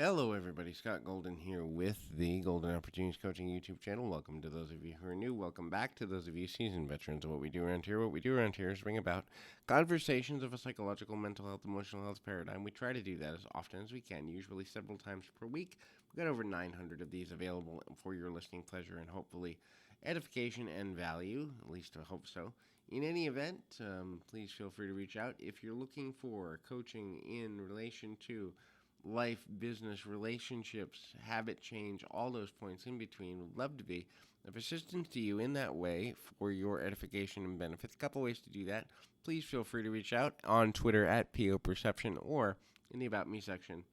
Hello, everybody. Scott Golden here with the Golden Opportunities Coaching YouTube channel. Welcome to those of you who are new. Welcome back to those of you seasoned veterans of what we do around here. What we do around here is bring about conversations of a psychological, mental health, emotional health paradigm. We try to do that as often as we can, usually several times per week. We've got over 900 of these available for your listening pleasure and hopefully edification and value, at least I hope so. In any event, please feel free to reach out if you're looking for coaching in relation to life, business, relationships, habit change, all those points in between. Would love to be of assistance to you in that way for your edification and benefits. A couple ways to do that. Please feel free to reach out on Twitter at PO Perception or in the About Me section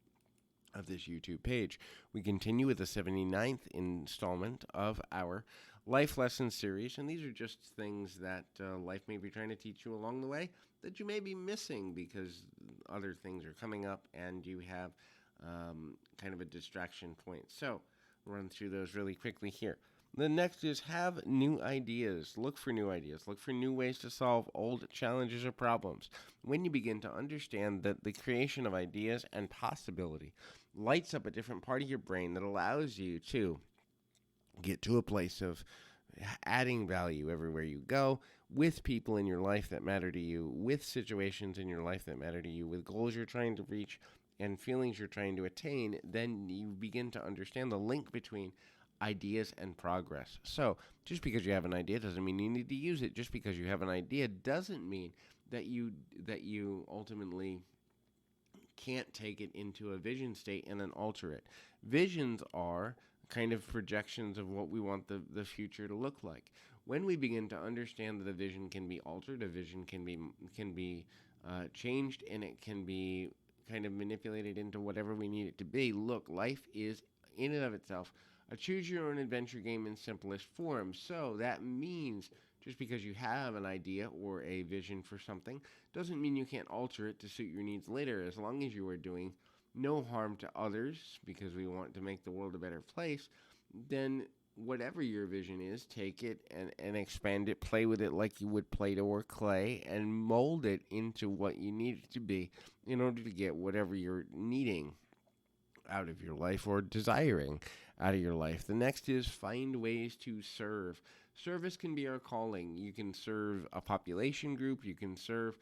of this YouTube page. We continue with the 79th installment of our life lesson series, and these are just things that life may be trying to teach you along the way that you may be missing because other things are coming up and you have kind of a distraction point. So run through those really quickly here. The next is have new ideas. Look for new ideas. Look for new ways to solve old challenges or problems. When you begin to understand that the creation of ideas and possibility lights up a different part of your brain that allows you to get to a place of adding value everywhere you go, with people in your life that matter to you, with situations in your life that matter to you, with goals you're trying to reach and feelings you're trying to attain, then you begin to understand the link between ideas and progress. So just because you have an idea doesn't mean you need to use it. Just because you have an idea doesn't mean that you ultimately can't take it into a vision state and then alter it. Visions are kind of projections of what we want the future to look like. When we begin to understand that a vision can be altered, a vision can be changed, and it can be kind of manipulated into whatever we need it to be. Look, life is in and of itself a choose-your-own-adventure game in simplest form. So that means just because you have an idea or a vision for something doesn't mean you can't alter it to suit your needs later, as long as you are doing no harm to others, because we want to make the world a better place. Then whatever your vision is, take it and expand it, play with it like you would Play-Doh or clay, and mold it into what you need it to be in order to get whatever you're needing out of your life or desiring out of your life. The next is find ways to serve. Service can be our calling. You can serve a population group. You can serve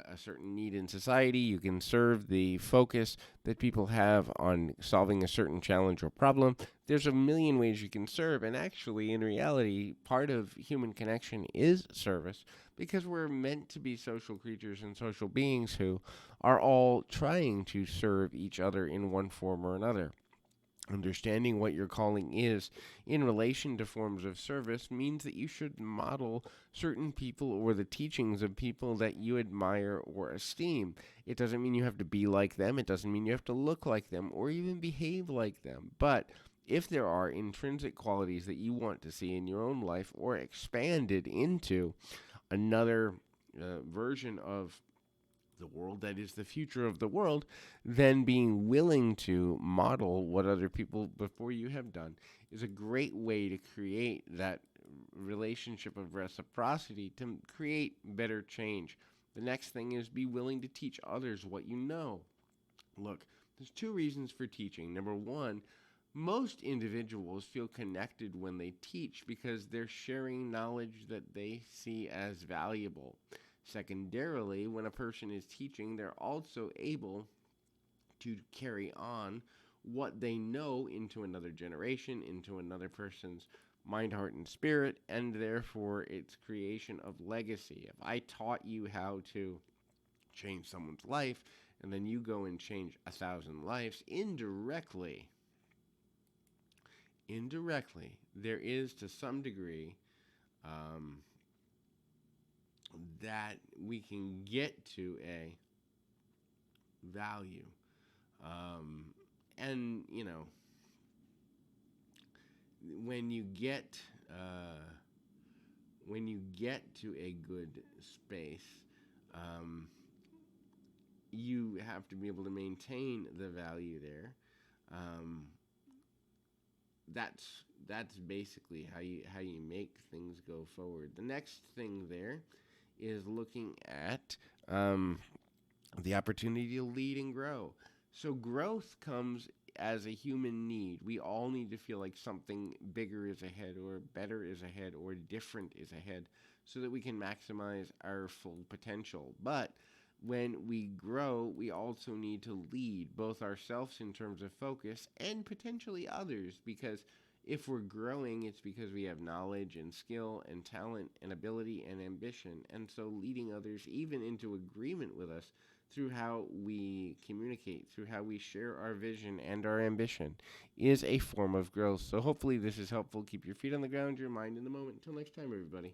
a certain need in society. You can serve the focus that people have on solving a certain challenge or problem. There's a million ways you can serve, and actually, in reality, part of human connection is service, because we're meant to be social creatures and social beings who are all trying to serve each other in one form or another. Understanding what your calling is in relation to forms of service means that you should model certain people or the teachings of people that you admire or esteem. It doesn't mean you have to be like them. It doesn't mean you have to look like them or even behave like them. But if there are intrinsic qualities that you want to see in your own life or expanded into another version of the world that is the future of the world, then being willing to model what other people before you have done is a great way to create that relationship of reciprocity to create better change. The next thing is be willing to teach others what you know. Look, there's two reasons for teaching. Number one, most individuals feel connected when they teach because they're sharing knowledge that they see as valuable. Secondarily, when a person is teaching, they're also able to carry on what they know into another generation, into another person's mind, heart, and spirit, and therefore its creation of legacy. If I taught you how to change someone's life, and then you go and change 1,000 lives, indirectly, there is to some degree that we can get to a value. And, you know, when you get to a good space, you have to be able to maintain the value there. That's basically how you make things go forward. The next thing there is looking at the opportunity to lead and grow. So growth comes as a human need. We all need to feel like something bigger is ahead, or better is ahead, or different is ahead, so that we can maximize our full potential. But when we grow, we also need to lead both ourselves in terms of focus and potentially others, because if we're growing, it's because we have knowledge and skill and talent and ability and ambition. And so leading others even into agreement with us through how we communicate, through how we share our vision and our ambition, is a form of growth. So hopefully this is helpful. Keep your feet on the ground, your mind in the moment. Until next time, everybody.